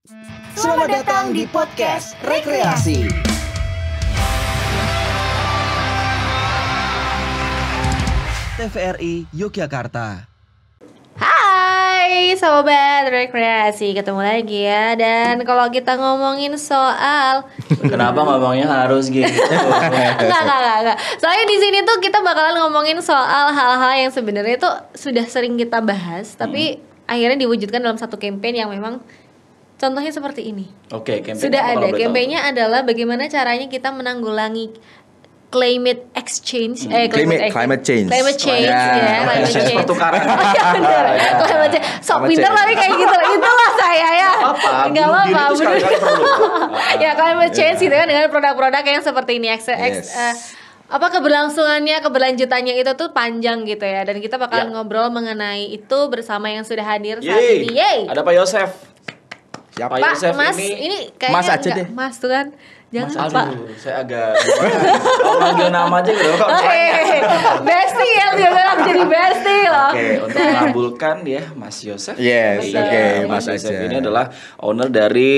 Selamat datang di podcast Rekreasi. TVRI Yogyakarta. Hai Sobat Rekreasi, ketemu lagi ya. Dan kalau kita ngomongin soal Kenapa ngomongnya harus gitu? Enggak. Soalnya di sini tuh kita bakalan ngomongin soal hal-hal yang sebenarnya tuh sudah sering kita bahas, tapi akhirnya diwujudkan dalam satu campaign yang memang contohnya seperti ini. Oke, campaign Sudah apa ada. kalau boleh Campaignnya adalah bagaimana caranya kita menanggulangi climate exchange, Climate change. Climate change, ya, climate change. Pertukaran. Oh iya benar. Climate change. Sok Climate pintar change. tapi kayak gitu. Itulah saya ya. Enggak Bunuh diri apa-apa. itu sekali-kali perlu. Ya climate change gitu kan dengan produk-produk yang seperti ini. Apa keberlanjutannya itu tuh panjang gitu ya. Dan kita bakal ngobrol mengenai itu bersama yang sudah hadir saat ini. Yeay. Ada Pak Yosef. Siapa? Pak Pak, Yosef Mas, ini ini kayaknya Mas aja enggak, deh. Mas tuh kan. Jangan Pak. Aduh, saya agak manggil nama aja gitu. Bestie ya, dia bilang jadi bestie loh. Oke, untuk mengabulkan ya Mas Yosef. Yes, Iya, oke, Mas Mas Yosef aja. ini adalah owner dari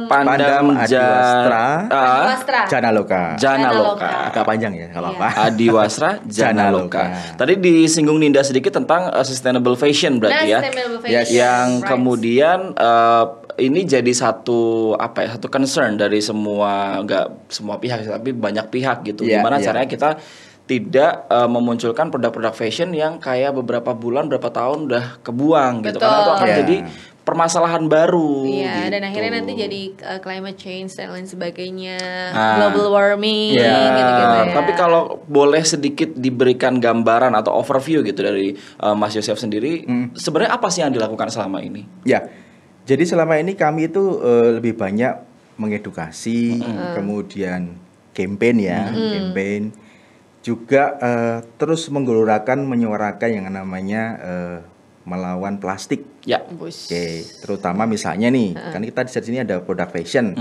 Pandam Adiwastra Wastra. Janaloka. Janaloka. Agak panjang ya, kalau Iya. apa? Adiwastra Janaloka. Janaloka. Tadi disinggung Ninda sedikit tentang sustainable fashion berarti ya. Sustainable Yes. fashion. Yang Right. kemudian ini jadi satu concern dari nggak semua pihak tapi banyak pihak gitu. Yeah, Gimana yeah. caranya kita tidak memunculkan produk-produk fashion yang kayak beberapa bulan berapa tahun udah kebuang gitu, karena itu akan Yeah. jadi permasalahan baru. Iya, gitu. dan akhirnya nanti jadi climate change dan lain sebagainya, Ah. global warming, Iya. gitu-gitu ya. Tapi kalau boleh sedikit diberikan gambaran atau overview gitu dari Mas Yosef sendiri, sebenarnya apa sih yang dilakukan selama ini? Ya, jadi selama ini kami itu lebih banyak mengedukasi, kemudian campaign ya, campaign. Juga terus menggelorakan, menyuarakan yang namanya melawan plastik. Ya. Oke, terutama misalnya nih, kan kita di sini ada produk fashion.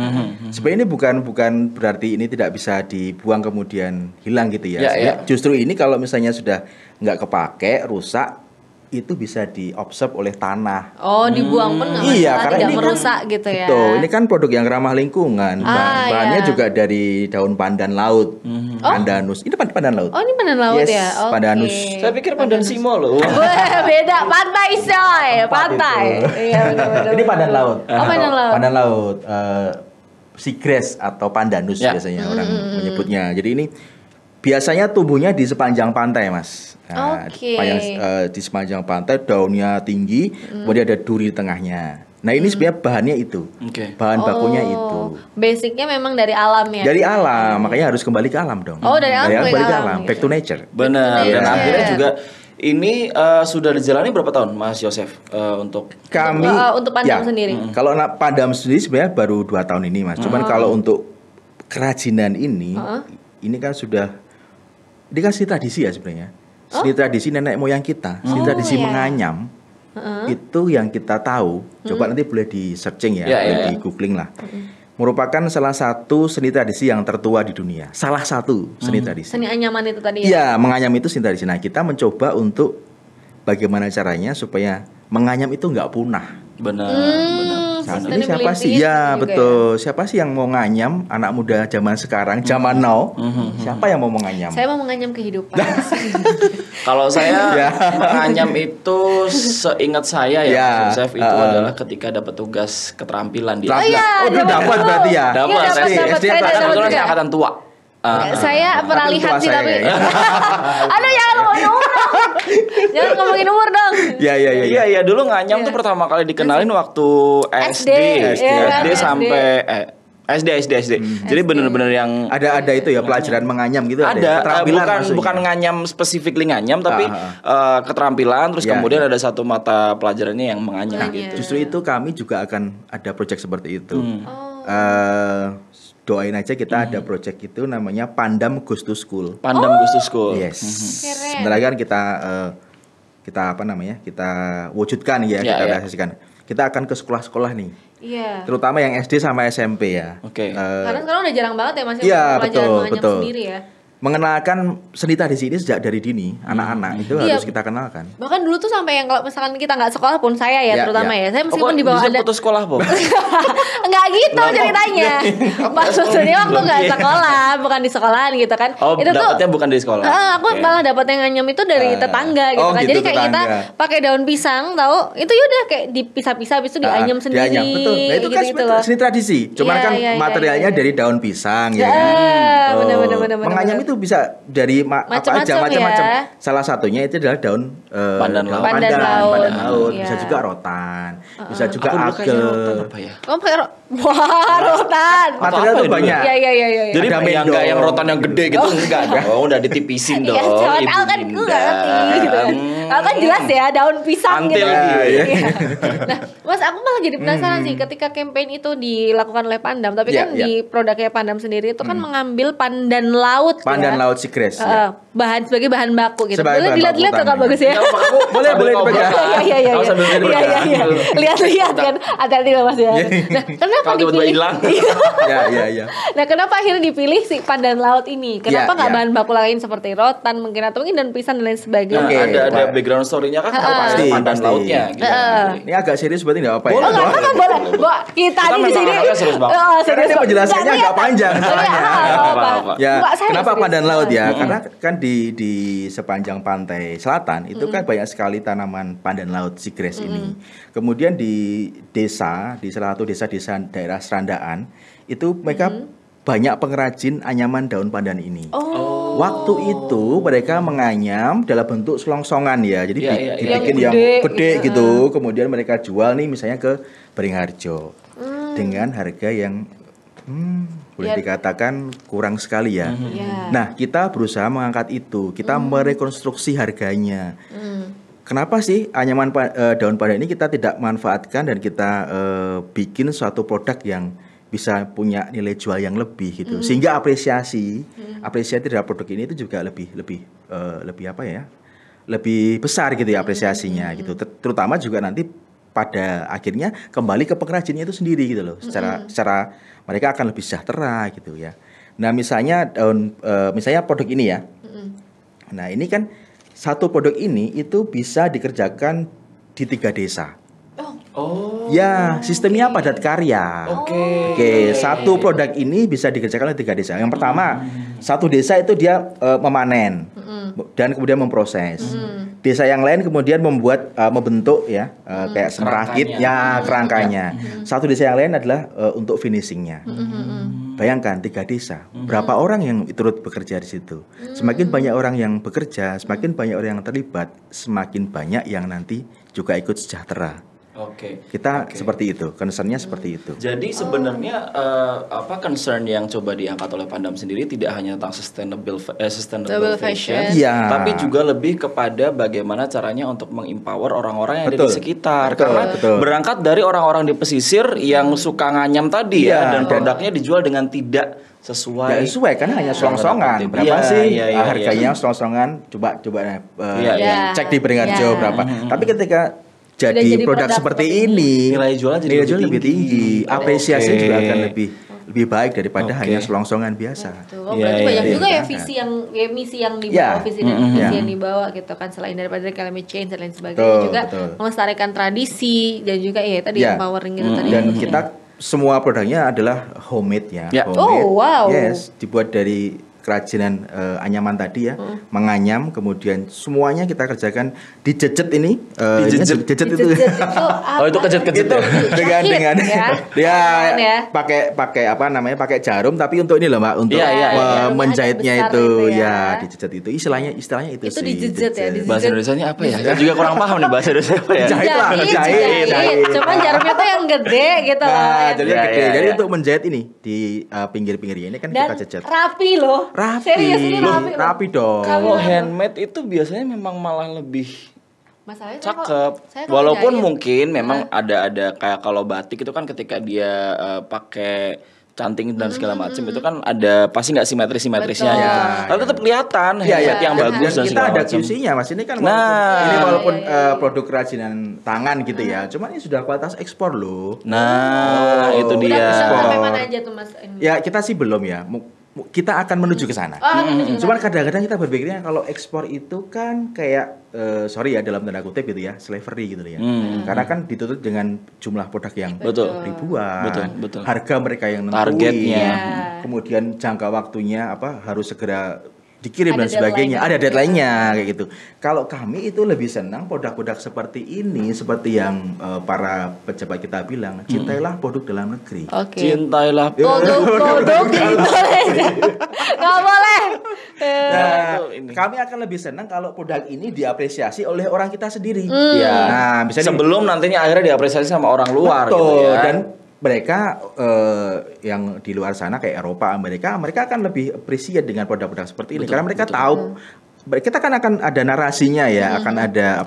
Sebenarnya ini bukan berarti ini tidak bisa dibuang kemudian hilang gitu ya. Ya, Sebenarnya ya. justru ini kalau misalnya sudah nggak kepake, rusak, itu bisa diabsorb oleh tanah. Oh, dibuang pun nggak Iya, masalah, karena tidak ini kan- merusak gitu ya. Betul, ini kan produk yang ramah lingkungan. Bahannya iya. juga dari daun pandan laut, pandanus. Ini pandan laut. Oh, ini pandan laut Yes, ya? Oke. pandanus. Saya pikir Pandan Simo loh. Wah, beda, pantai coy, pantai. Iya, benar-benar. Ini pandan laut. Oh, pandan laut. Pandan laut. Seagrass atau pandanus Ya. biasanya orang menyebutnya. Jadi ini biasanya tumbuhnya di sepanjang pantai, Mas. Oke. Di sepanjang pantai daunnya tinggi, kemudian ada duri di tengahnya. Nah, ini sebenarnya bahannya itu. Oke. Bahan bakunya itu. Basicnya memang dari alam ya. Dari alam, makanya harus kembali ke alam dong. Oh, dari alam kembali ke alam, alam, back gitu. to nature. Benar. Betul, Dan ya. akhirnya juga ini sudah dijalani berapa tahun, Mas Yosef, untuk Kami Untuk Pandam sendiri. Kalau Pandam sendiri sebenarnya baru 2 tahun ini, Mas. Cuman kalau untuk kerajinan ini kan sudah ini kan seni tradisi ya sebenarnya. Seni tradisi nenek moyang kita, seni tradisi iya. menganyam. Itu yang kita tahu. Coba nanti boleh di searching ya, Ya, boleh ya, di googling lah. Merupakan salah satu seni tradisi yang tertua di dunia. Salah satu seni tradisi. Seni anyaman itu tadi ya. Iya, menganyam itu seni tradisi. Nah, kita mencoba untuk bagaimana caranya supaya menganyam itu nggak punah. benar. Saat ini siapa sih? Sustainability Ya juga betul. Siapa sih yang mau nganyam? Anak muda zaman sekarang, zaman now. Siapa yang mau menganyam? Saya mau menganyam kehidupan. Kalau saya Ya. menganyam itu seingat saya ya, Ya. Mas Yosef, itu adalah ketika dapat tugas keterampilan di iya, Oh, itu zaman dapat dulu. berarti ya? Dapat. Iya, dapat. SD, Saya kelas dapat kebetulan juga. saya angkatan tua. Saya peralihan tua sih saya tapi. kayaknya. Aduh, jangan ngomongin umur dong. Jangan ngomongin umur dong. Iya, iya, iya. Iya, iya, dulu nganyam tuh pertama kali dikenalin waktu SD. SD, iya, SD kan, sampai SD. Jadi bener-bener yang Ada itu ya pelajaran menganyam gitu. ada Keterampilan maksudnya. bukan nganyam spesifik nganyam tapi keterampilan, terus Ya, kemudian ada satu mata pelajarannya yang menganyam gitu. Justru itu kami juga akan ada project seperti itu. Doain aja kita ada project itu namanya Pandam Goes to School. Pandam Goes to School. Yes. Keren. Sebentar lagi kan kita apa namanya? Kita wujudkan ya, Ya, kita ya. realisasikan. Kita akan ke sekolah-sekolah nih. Iya. Terutama yang SD sama SMP ya. Oke. Karena sekarang udah jarang banget ya Mas Iya, pelajaran betul, menganyam betul. sendiri ya. mengenalkan seni tradisi ini sejak dari dini, anak-anak itu harus kita kenalkan. Bahkan dulu tuh sampai yang kalau misalkan kita nggak sekolah pun saya terutama ya. Saya meskipun di bawah ada putus sekolah, Po. Enggak gitu ceritanya. Maksudnya waktu nggak sekolah, bukan di sekolahan gitu kan. Itu dapatnya bukan di sekolah. Aku malah dapat yang nganyam itu dari tetangga gitu kan. Jadi kayak kita pakai daun pisang, tahu? Itu yaudah kayak dipisah-pisah habis itu dianyam sendiri. Betul. Nah, itu kan seni tradisi. Cuman kan materialnya dari daun pisang ya kan. Benar. Menganyam itu bisa dari macam-macam. Salah satunya itu adalah daun pandan laut. Pandan laut. Bisa juga rotan, bisa juga agel. Rotan. Material itu banyak. Iya. Jadi enggak yang rotan yang gede gitu enggak. Udah ditipisin dong. Iya, tahu kan gue enggak ngerti gitu. Kan jelas ya daun pisang gitu. Nah, Mas aku malah jadi penasaran sih ketika campaign itu dilakukan oleh Pandam, tapi kan di produknya Pandam sendiri itu kan mengambil pandan laut. Pandan laut Seagrass. Bahan sebagai bahan baku gitu. Boleh dilihat-lihat tuh Kak bagus ya. Boleh dipegang. Iya. Lihat-lihat kan. Hati-hati loh Mas ya. Nah, kenapa dipilih? Iya. Nah, kenapa akhirnya dipilih si pandan laut ini? Kenapa nggak bahan baku lain seperti rotan mungkin atau mungkin daun pisang dan lain sebagainya? Ada background story-nya kan pasti pandan lautnya gitu. Ini agak serius berarti enggak apa-apa ya. Boleh. Kita di sini. Serius penjelasannya agak panjang soalnya. Ya, kenapa pandan laut ya? Karena kan di sepanjang pantai selatan itu kan banyak sekali tanaman pandan laut Seagrass ini. Kemudian di salah satu desa daerah Serandaan itu mereka banyak pengrajin anyaman daun pandan ini. Waktu itu mereka menganyam dalam bentuk selongsongan ya. Jadi dibikin yang gede gitu. Kemudian mereka jual nih misalnya ke Beringharjo dengan harga yang boleh dikatakan kurang sekali ya. Nah, kita berusaha mengangkat itu, kita merekonstruksi harganya. Kenapa sih anyaman daun pandan ini kita tidak manfaatkan dan kita bikin suatu produk yang bisa punya nilai jual yang lebih gitu, sehingga apresiasi terhadap produk ini itu juga lebih apa ya, lebih besar gitu ya apresiasinya gitu. Terutama juga nanti pada akhirnya kembali ke pengrajinnya itu sendiri gitu loh, secara mereka akan lebih sejahtera gitu ya. Nah misalnya misalnya produk ini ya, nah ini kan satu produk ini itu bisa dikerjakan di 3 desa. Ya, sistemnya padat karya. Oke, satu produk ini bisa dikerjakan oleh 3 desa. Yang pertama, satu desa itu dia memanen dan kemudian memproses. Desa yang lain kemudian membentuk ya kayak semerakit ya kerangkanya. Satu desa yang lain adalah untuk finishingnya. Bayangkan 3 desa, berapa orang yang turut bekerja di situ. Semakin banyak orang yang bekerja, semakin banyak orang yang terlibat, semakin banyak yang nanti juga ikut sejahtera. Kita seperti itu, concernnya seperti itu. Jadi sebenarnya concern yang coba diangkat oleh Pandam sendiri tidak hanya tentang sustainable fashion, tapi juga lebih kepada bagaimana caranya untuk mengempower orang-orang yang ada di sekitar. Karena berangkat dari orang-orang di pesisir yang suka nganyam tadi dan produknya dijual dengan tidak sesuai. Karena hanya selongsongan. Berapa sih harganya selongsongan? Coba cek di Beringharjo berapa. Tapi ketika jadi produk seperti ini, nilai jual lebih tinggi, apresiasi juga akan lebih baik daripada hanya selongsongan biasa. Berarti banyak juga ya misi yang dibawa, visi dan misi yang dibawa gitu kan, selain daripada climate change dan lain sebagainya, juga melestarikan tradisi dan juga tadi empowering gitu tadi. Dan kita semua produknya adalah homemade ya. Yes, dibuat dari kerajinan anyaman tadi ya, menganyam, kemudian semuanya kita kerjakan dijejet ini. Dijejet itu. Itu kejet-kejet dengan pakai apa namanya, pakai jarum, tapi untuk ini loh Mbak, untuk menjahitnya itu ya dijejet itu. Istilahnya itu sih. Itu dijejet ya. Bahasa Indonesianya apa ya? Saya juga kurang paham nih bahasa Indonesia apa ya. Jahit. Cuman jarumnya tuh yang gede gitu loh. Jadi gede. Jadi untuk menjahit ini di pinggir-pinggirnya ini kan kita jejet. Rapi loh. Serius ini rapi dong. Kalau handmade itu biasanya memang malah lebih cakep. Walaupun mungkin memang ada kayak kalau batik itu kan ketika dia pakai canting dan segala macam itu kan ada pasti nggak simetrisnya gitu. Tapi tetap kelihatan yang bagus dan kita segala ada macam. QC-nya Mas, ini kan walaupun produk kerajinan tangan gitu ya. Cuman ini sudah kualitas ekspor loh. Itu dia. Udah bisa sampai mana aja tuh Mas? Ya kita sih belum ya. kita akan menuju ke sana. Cuman kadang-kadang kita berpikirnya kalau ekspor itu kan kayak sorry ya dalam tanda kutip gitu ya, slavery gitu ya. Karena kan dituntut dengan jumlah produk yang ribuan, harga mereka yang nentuin, targetnya, kemudian jangka waktunya harus segera dikirim dan sebagainya, ada deadline-nya kayak gitu. Kalau kami itu lebih senang produk-produk seperti ini, seperti yang para pejabat kita bilang, cintailah produk dalam negeri. Cintailah produk nggak boleh. Nah, kami akan lebih senang kalau produk ini diapresiasi oleh orang kita sendiri. Nah, misalnya sebelum nantinya akhirnya diapresiasi sama orang luar. Betul, gitu ya. Dan mereka yang di luar sana kayak Eropa, Amerika akan lebih appreciate dengan produk-produk seperti ini karena mereka tahu kita kan akan ada narasinya ya, akan ada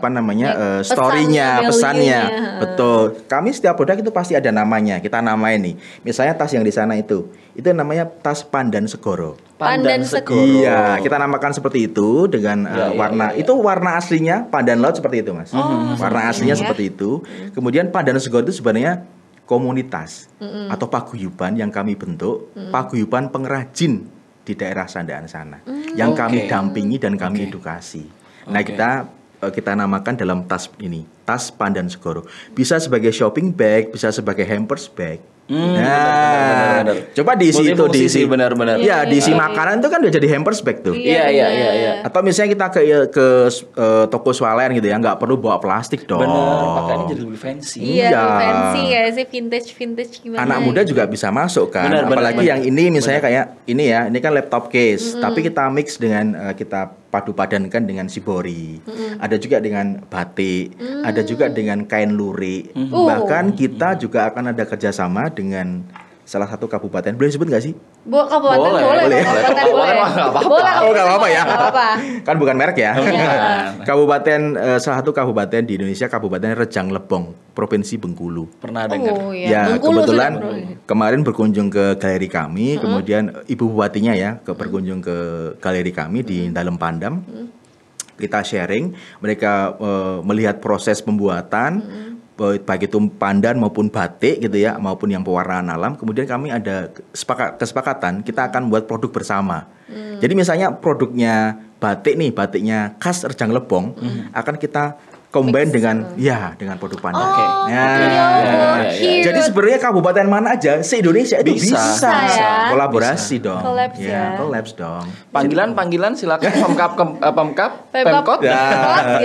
story-nya, pesannya. Betul. Kami setiap produk itu pasti ada namanya. Kita namain nih. Misalnya tas yang di sana itu namanya tas Pandan Segoro. Pandan Segoro. Iya, kita namakan seperti itu dengan warna. Itu warna aslinya pandan laut seperti itu, Mas. Warna aslinya seperti itu. Kemudian Pandan Segoro itu sebenarnya komunitas atau paguyuban yang kami bentuk, paguyuban pengrajin di daerah Sandakan sana, yang kami dampingi dan kami edukasi. Nah, kita namakan dalam tas ini, tas Pandan Segoro. Bisa sebagai shopping bag, bisa sebagai hampers bag. Benar. Coba diisi benar-benar. Ya, diisi makanan itu kan udah jadi hampers bag tuh. Iya. Atau misalnya kita ke toko swalayan gitu ya, nggak perlu bawa plastik dong. Benar, pakainya jadi lebih fancy. Iya, fancy ya sih, vintage gimana. Anak muda juga bisa masuk kan. Apalagi yang ini misalnya kayak ini ya, ini kan laptop case, tapi kita mix dengan kita padu padankan dengan shibori. Ada juga dengan batik, ada juga dengan kain lurik. Bahkan kita juga akan ada kerjasama dengan salah satu kabupaten. Boleh disebut nggak sih? Kabupaten boleh. Kabupaten boleh. Nggak apa-apa ya. Nggak apa-apa. Kan bukan merek ya. Kabupaten salah satu kabupaten di Indonesia, Kabupaten Rejang Lebong, Provinsi Bengkulu. Pernah dengar? Ya, kebetulan kemarin berkunjung ke galeri kami, kemudian Ibu Bupatinya ya berkunjung ke galeri kami di Dalem Pandam. Kita sharing, mereka melihat proses pembuatan, baik itu pandan maupun batik gitu ya, maupun yang pewarnaan alam. Kemudian kami ada kesepakatan kita akan buat produk bersama. Jadi misalnya produknya batik nih, batiknya khas Rejang Lebong, akan kita combine dengan produk pandan. Jadi sebenarnya kabupaten mana aja se-Indonesia itu bisa kolaborasi dong. Collabs dong. Panggilan silakan Pemkap, Pemkot,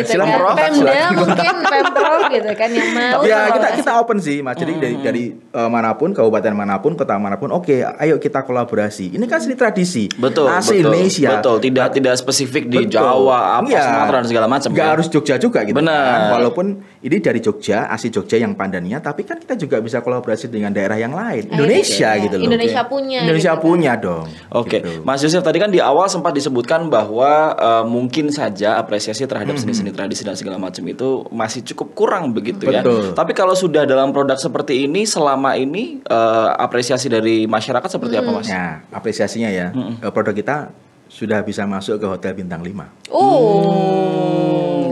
silakan Pemda mungkin Pemprov gitu kan yang mau. Ya, kita open sih, Mas. Jadi dari manapun, kabupaten manapun, kota manapun, oke, ayo kita kolaborasi. Ini kan seni tradisi. Betul. Indonesia. Betul, tidak spesifik di Jawa, Sumatera dan segala macam. Nggak harus Jogja juga gitu. Benar. Walaupun ini dari Jogja, asli Jogja yang pandannya, tapi kan kita juga bisa kolaborasi dengan daerah yang lain. Indonesia gitu loh. Indonesia punya dong. Oke. Gitu. Mas Yusuf, tadi kan di awal sempat disebutkan bahwa mungkin saja apresiasi terhadap seni-seni tradisi dan segala macam itu masih cukup kurang begitu ya. Tapi kalau sudah dalam produk seperti ini, selama ini apresiasi dari masyarakat seperti apa, Mas? Nah, apresiasinya ya, produk kita sudah bisa masuk ke hotel bintang 5.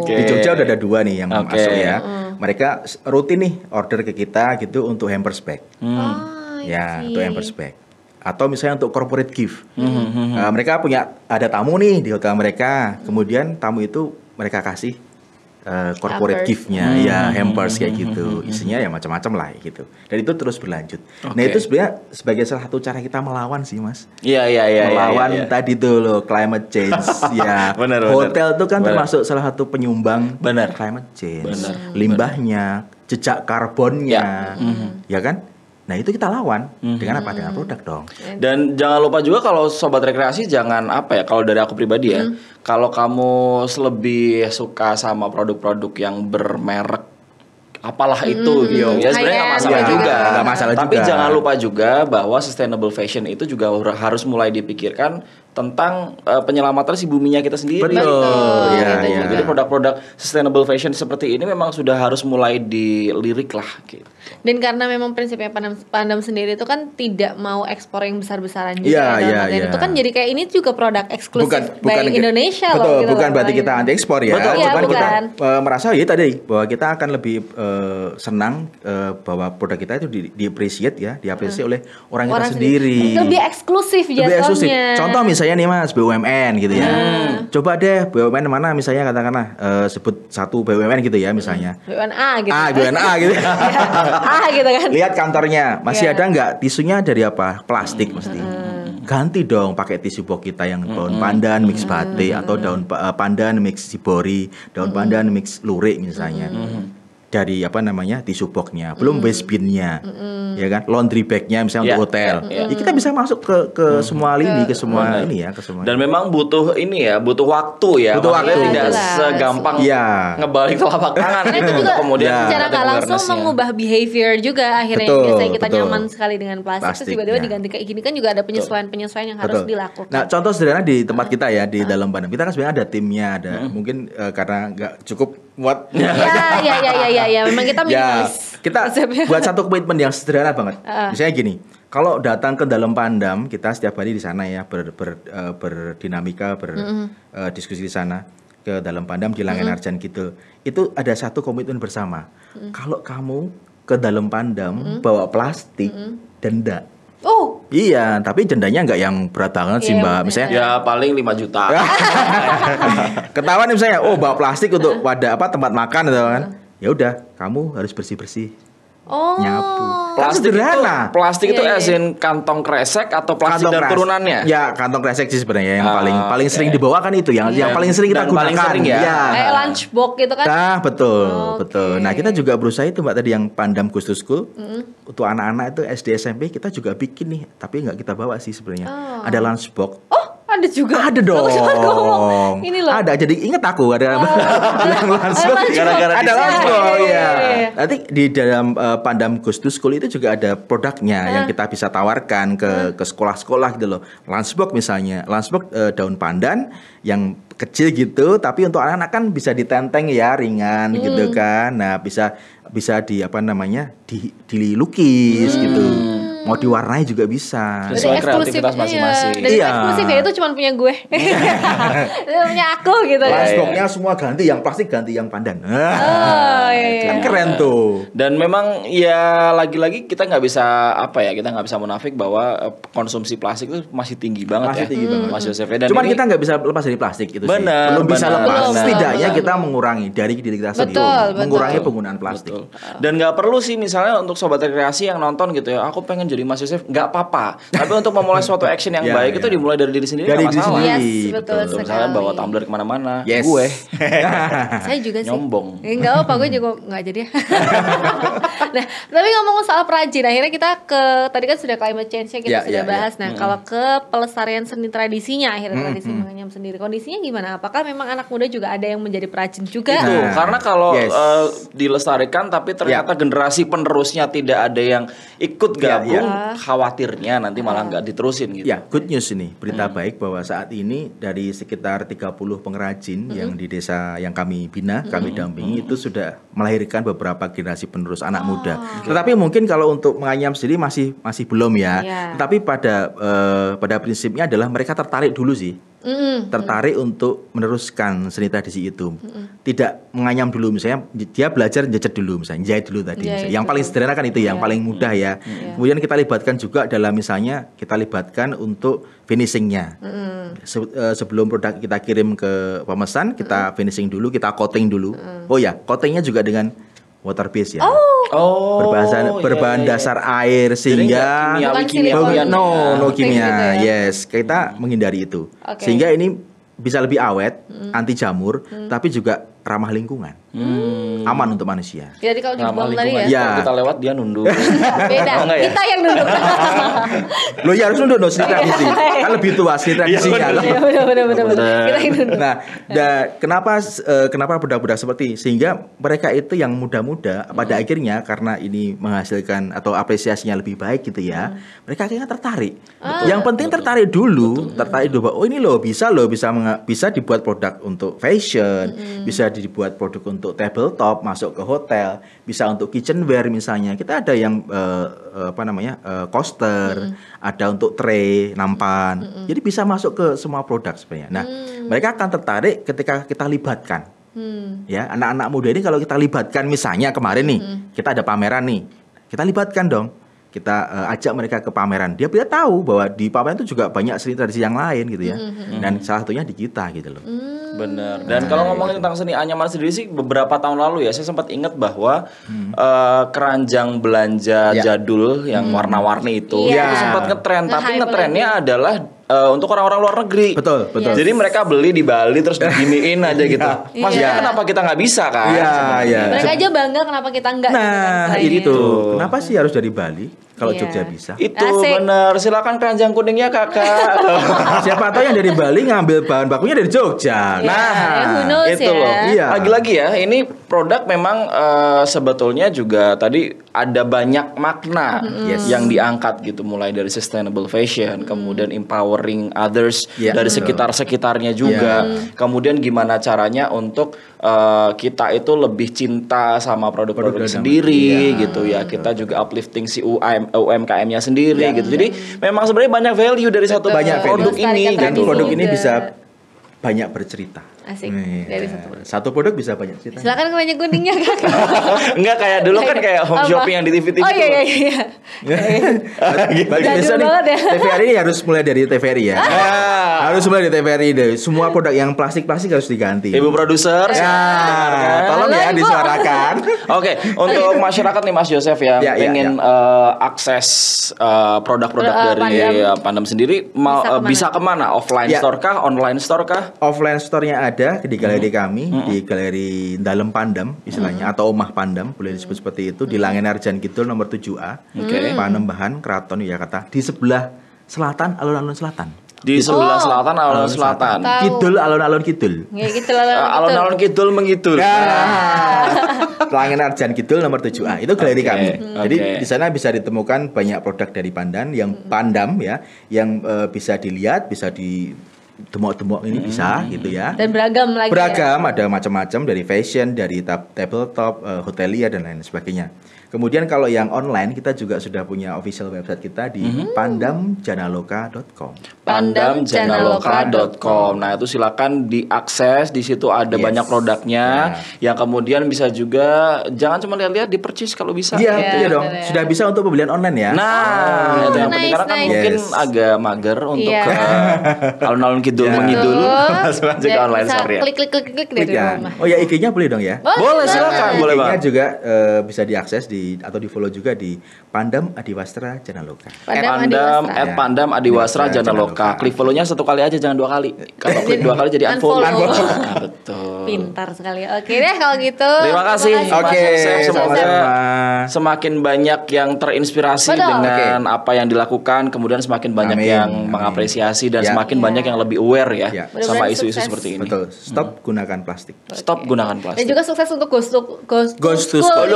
Di Jogja udah ada 2 nih yang masuk ya. Mereka rutin nih order ke kita gitu untuk hampers bag. Untuk hampers bag. Atau misalnya untuk corporate gift. Mereka ada tamu nih di hotel mereka. Kemudian tamu itu mereka kasih corporate gift-nya, hampers kayak gitu. Isinya ya macam-macam lah gitu. Dan itu terus berlanjut. Nah, itu sebenarnya sebagai salah satu cara kita melawan sih, Mas. Melawan tadi tuh loh, climate change. Benar. Hotel itu kan termasuk salah satu penyumbang climate change. Limbahnya, jejak karbonnya. Ya kan? Nah, itu kita lawan dengan apa? Dengan produk dong. Dan jangan lupa juga kalau sobat rekreasi jangan kalau dari aku pribadi ya, kalau kamu lebih suka sama produk-produk yang bermerek apalah itu gitu ya, sebenarnya nggak masalah juga. Tapi jangan lupa juga bahwa sustainable fashion itu juga harus mulai dipikirkan tentang penyelamatan si buminya kita sendiri. Betul. Gitu. Jadi produk-produk sustainable fashion seperti ini memang sudah harus mulai dilirik lah gitu. Dan karena memang prinsipnya Pandam sendiri itu kan tidak mau ekspor yang besar-besaran juga. Itu kan jadi kayak ini juga produk eksklusif by Indonesia betul, loh. Gitu bukan berarti kita anti ekspor ya. Betul, ya, bukan. Kita merasa ya tadi bahwa kita akan lebih senang bahwa produk kita itu di-appreciate ya, diapresiasi oleh orang kita sendiri. Lebih eksklusif jatuhnya. Contoh misalnya nih Mas, BUMN gitu ya. Coba deh BUMN mana misalnya katakanlah sebut satu BUMN gitu ya misalnya. BUMN gitu. BUMN gitu. Gitu kan. Lihat kantornya, masih ada nggak tisunya dari apa? Plastik mesti. Ganti dong pakai tisu box kita yang daun pandan mix batik atau daun pandan mix cibori, daun pandan mix lurik misalnya. Dari apa namanya tisu boxnya, belum waste binnya, ya kan, laundry bagnya misalnya untuk hotel, ya kita bisa masuk ke semua lini, ke semua ini ya, ke semua. Dan memang butuh ini ya, butuh waktu ya, tidak segampang ngebalik telapak tangan gitu juga kemudian secara nggak langsung mengubah behavior juga akhirnya. Biasanya kita nyaman sekali dengan plastik terus tiba-tiba diganti kayak gini kan juga ada penyesuaian yang harus dilakukan. Nah contoh sederhana di tempat kita ya di dalam Pandam kita kan sebenarnya ada timnya, ada mungkin karena nggak cukup muat. Ya, memang kita minimalis. Kita buat satu komitmen yang sederhana banget. Misalnya gini, kalau datang ke dalam Pandam, kita setiap hari di sana ya berdinamika, berdiskusi di sana ke dalam Pandam di Langen Arjan gitu. Itu ada satu komitmen bersama. Kalau kamu ke dalam Pandam bawa plastik, denda. Oh. Iya, tapi dendanya nggak yang berat banget sih Mbak. Misalnya ya paling 5 juta. Ketahuan misalnya, bawa plastik untuk wadah tempat makan gitu kan. Ya udah, kamu harus bersih-bersih. Nyapu. Plastik itu asin kantong kresek atau plastik dan turunannya? Ya, kantong kresek sih sebenarnya yang paling sering dibawa kan itu yang paling sering kita gunakan. Sering ya. Kayak lunchbox gitu kan. Nah, betul. Nah, kita juga berusaha itu Mbak tadi yang Pandam Goes to School. Untuk anak-anak itu SD SMP kita juga bikin nih, tapi nggak kita bawa sih sebenarnya. Ada lunchbox. Ada juga. Ada dong. Ini loh. Ada. Jadi ingat aku ada lunchbox. Gara-gara ada lunchbox ya. Nanti di dalam Pandam Goes to School itu juga ada produknya yang kita bisa tawarkan ke sekolah-sekolah gitu loh. Lunchbox misalnya, lunchbox daun pandan yang kecil gitu, tapi untuk anak-anak kan bisa ditenteng ya, ringan gitu kan. Nah, bisa di dilukis gitu. Mau diwarnai juga bisa. Sesuai kreativitas masing-masing. Dan eksklusif ya itu cuma punya gue. Itu punya aku gitu. Lunchbox-nya semua ganti, yang plastik ganti yang pandan. Kan keren tuh. Dan memang ya lagi-lagi kita nggak bisa kita nggak bisa munafik bahwa konsumsi plastik itu masih tinggi banget. Mas Yosef. Cuman kita nggak bisa lepas dari plastik itu sih. Belum bisa lepas. Setidaknya kita mengurangi dari diri kita sendiri. Mengurangi penggunaan plastik. Dan nggak perlu sih misalnya untuk sobat rekreasi yang nonton gitu ya, aku pengen jadi Mas Yosef, nggak apa-apa. Tapi untuk memulai suatu action yang baik itu dimulai dari diri sendiri, nggak masalah. Betul sekali. Misalnya bawa tumbler kemana-mana, Yes. gue. Saya juga sih. Nyombong. Nggak apa, gue juga nggak jadi. Nah, tapi ngomong soal perajin, akhirnya kita tadi kan sudah climate change-nya kita sudah bahas. Nah, kalau ke pelestarian seni tradisinya, akhirnya tradisi menganyam sendiri, kondisinya gimana? Apakah memang anak muda juga ada yang menjadi perajin juga? Itu, karena kalau dilestarikan tapi ternyata generasi penerusnya tidak ada yang ikut gabung, khawatirnya nanti malah nggak diterusin gitu. Ya, good news ini, berita baik bahwa saat ini dari sekitar 30 pengrajin yang di desa yang kami bina, kami dampingi itu sudah melahirkan beberapa generasi penerus anak muda. Tetapi mungkin kalau untuk menganyam sendiri masih belum ya. Tetapi pada prinsipnya adalah mereka tertarik dulu sih. Tertarik untuk meneruskan seni tradisi itu. Tidak menganyam dulu, misalnya dia belajar jajat dulu, misalnya jahit dulu tadi. Yang paling sederhana kan itu, yang paling mudah ya. Kemudian kita libatkan juga dalam misalnya kita libatkan untuk finishingnya. Sebelum produk kita kirim ke pemesan, kita finishing dulu, kita coating dulu. Oh ya, coatingnya juga dengan water base ya. Berbahan dasar air sehingga no kimia. Yes, kita menghindari itu. Sehingga ini bisa lebih awet, anti jamur, tapi juga ramah lingkungan, aman untuk manusia. Jadi kalau dibuang tadi ya. Kita lewat dia nunduk. Beda. Kita yang nunduk. Lo ya harus nunduk seni tradisi. Kan lebih tua seni tradisinya. Benar. Kita yang nunduk. Nah, kenapa budak-budak seperti sehingga mereka itu yang muda-muda pada akhirnya karena ini menghasilkan atau apresiasinya lebih baik gitu ya. Mereka akhirnya tertarik. Yang penting tertarik dulu bahwa oh ini loh bisa dibuat produk untuk fashion, bisa dibuat produk untuk tabletop masuk ke hotel, bisa untuk kitchenware misalnya. Kita ada yang coaster, ada untuk tray, nampan. Jadi bisa masuk ke semua produk sebenarnya. Nah, mereka akan tertarik ketika kita libatkan. Ya, anak-anak muda ini kalau kita libatkan misalnya kemarin nih, kita ada pameran nih. Kita libatkan dong. Kita ajak mereka ke pameran. Dia tahu bahwa di pameran itu juga banyak seni tradisi yang lain gitu ya. Dan salah satunya di kita gitu loh. Benar. Dan kalau ngomongin tentang seni anyaman sendiri sih beberapa tahun lalu ya saya sempat ingat bahwa keranjang belanja jadul yang warna-warni itu sempat ngetren, tapi ngetrennya adalah untuk orang-orang luar negeri. Betul. Jadi mereka beli di Bali terus diginiin aja gitu. Maksudnya kenapa kita nggak bisa kan? Iya. Mereka aja bangga kenapa kita enggak. Nah, itu. Kenapa sih harus dari Bali? Kalau Jogja bisa. Itu benar. Silakan keranjang kuningnya Kakak. Siapa tahu yang dari Bali ngambil bahan bakunya dari Jogja. Nah, itu loh. Iya. Lagi-lagi ya, ini produk memang sebetulnya juga tadi ada banyak makna yang diangkat gitu, mulai dari sustainable fashion, kemudian empowering others dari sekitar-sekitarnya juga. Kemudian gimana caranya untuk kita itu lebih cinta sama produk-produk sendiri gitu ya. Kita juga uplifting si UMKM-nya sendiri gitu. Jadi memang sebenarnya banyak value dari satu produk ini dan produk ini bisa banyak bercerita. Asik. Dari satu produk bisa banyak cerita. Silakan keranjang kuningnya Kak. Enggak kayak dulu kan kayak home shopping yang di TV-TV. Oh iya. Berarti biasanya TVRI harus mulai dari TVRI ya. Harus mulai dari TVRI deh. Semua produk yang plastik-plastik harus diganti. Ibu produser. Tolong ya disuarakan. Oke, untuk masyarakat nih Mas Joseph yang pengen akses produk-produk dari Pandam sendiri bisa kemana? Offline store kah? Online store kah? Offline store-nya ada di galeri kami, di galeri Dalem Pandam istilahnya, atau Omah Pandam boleh disebut seperti itu, di Langenarjan Kidul nomor 7A, Panembahan Keraton Yogyakarta, di sebelah selatan alun-alun selatan. Di sebelah selatan alun-alun selatan. Kidul alun-alun kidul. Ya gitu alun-alun kidul mengidul. Langenarjan Kidul nomor 7A itu galeri kami. Jadi di sana bisa ditemukan banyak produk dari Pandan yang Pandam ya, yang bisa dilihat, bisa di demok-demok ini bisa gitu ya. Dan beragam lagi. Beragam, ada macam-macam dari fashion, dari tabletop, hotelier dan lain sebagainya. Kemudian kalau yang online kita juga sudah punya official website kita di pandamjanaloka.com. Pandamjanaloka.com. Nah, itu silakan diakses, di situ ada banyak produknya yang kemudian bisa juga jangan cuma lihat-lihat, di-purchase kalau bisa. Iya dong. Sudah bisa untuk pembelian online ya. Nah, itu yang penting karena kan mungkin agak mager untuk ke alun-alun kidul mengidul. Langsung aja ke online store ya. Klik dari rumah. Oh ya, IG-nya boleh dong ya? Boleh, silakan. Boleh Banget. IG-nya juga bisa diakses atau di follow juga di Pandam Adiwastra Janaloka. Pandam Adiwastra Janaloka. Klik follow-nya satu kali aja, jangan dua kali. Kalau klik dua kali jadi unfollow. Betul. Pintar sekali. Oke deh kalau gitu. Terima kasih. Oke, semoga semakin banyak yang terinspirasi dengan apa yang dilakukan, kemudian semakin banyak yang mengapresiasi dan semakin banyak yang lebih aware ya sama isu-isu seperti ini. Betul. Stop gunakan plastik. Stop gunakan plastik. Dan juga sukses untuk Ghost to School.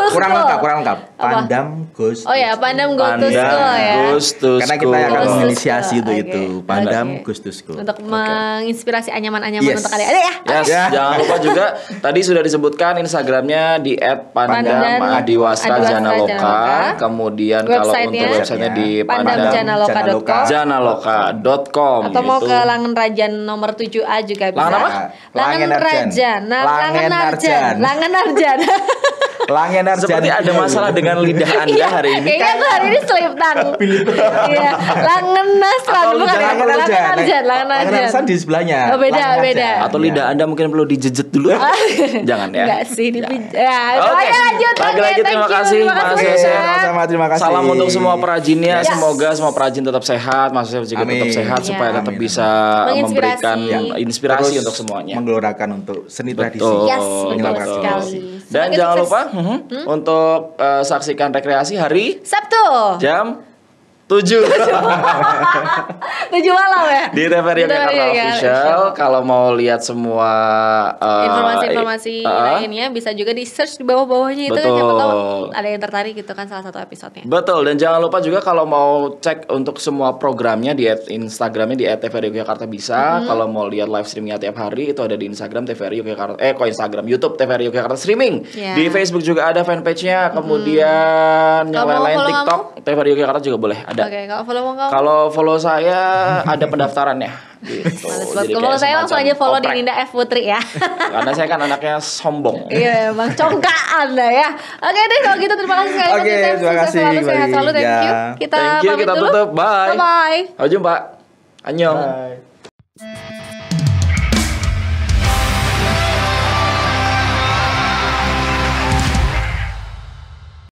Kurang lengkap. Pandam Ghost. Oh ya, Pandam Ghost to School ya. Karena kita akan menginisiasi itu. Pandam Ghost to School. Untuk menginspirasi anyaman-anyaman untuk kalian. Ada ya? Jangan lupa juga tadi sudah disebutkan Instagramnya di @pandamadiwastra_janaloka. Kemudian kalau untuk websitenya di pandamjanaloka.com. Atau mau ke Langenarjan nomor 7A juga bisa. Langen apa? Langenarjan. Langenan seperti ada masalah dengan lidah Anda hari ini. Kayaknya aku hari ini seliptan. Iya, langenasran bukan langenarsan di sebelahnya. Oh, beda. Atau lidah Anda mungkin perlu dijejet dulu. Jangan ya. Enggak sih, ya. Oke. Lanjut. Lagi-lagi terima kasih Mas Yosef. Sama-sama, terima kasih. Salam untuk semua perajinnya. Semoga semua perajin tetap sehat, Mas Yosef juga tetap sehat supaya tetap bisa memberikan inspirasi untuk semuanya. Menggelorakan untuk seni tradisi. Betul sekali. Dan jangan lupa untuk saksikan rekreasi hari Sabtu jam 7 malam ya di TVRI Yogyakarta Official. Kalau mau lihat semua informasi lainnya bisa juga di search di bawah-bawahnya itu kan, siapa tahu ada yang tertarik gitu kan salah satu episodenya. Betul, dan jangan lupa juga kalau mau cek untuk semua programnya di Instagramnya di @tvri Yogyakarta bisa. Kalau mau lihat live streamingnya tiap hari itu ada di Instagram TVRI Yogyakarta, Instagram YouTube TVRI Yogyakarta Streaming. Di Facebook juga ada fanpage-nya, kemudian yang lain-lain TikTok TVRI Yogyakarta juga boleh ada. Oke, kalau follow saya ada pendaftarannya gitu. Kalau saya langsung aja follow di Ninda F Putri ya. Karena saya kan anaknya sombong. Iya, Bang congkak Anda ya. Oke deh kalau gitu terima kasih sekali Mas Yosef. Terima kasih. Sehat selalu. Thank you. Kita tutup. Bye. Bye. Sampai jumpa. Annyeong. Bye.